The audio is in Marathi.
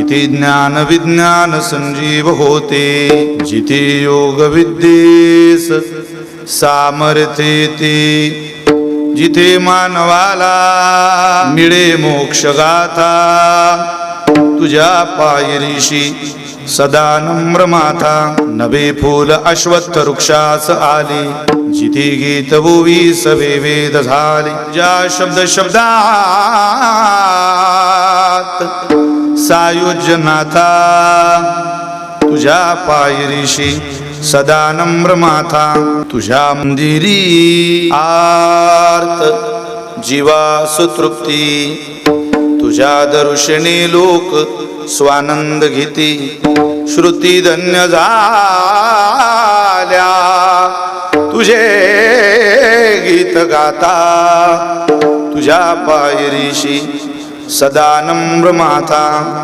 जिथे ज्ञान विज्ञान संजीव होते, जिथे योग विद्येस सामर्थ्य येते, जिथे मानवाला मिळे मोक्ष गाथा, तुझ्या पायरीशी सदा नम्र माथा. नवे फूल अश्वत्थ वृक्षास आले, जिथे गीत भुवी सवे वेद झाले. ज्या शब्द शब्दात सायुज्यनाथा, तुझ्या पायरीशी सदा नम्र माथा. तुझ्या मंदिरी आर्त जीवास तृप्ती, तुझ्या दर्शनी लोक स्वानंद घेती. श्रुती धन्य झाल्या तुझे गीत गाता, तुझ्या पायरीशी सदा नम्र माथा.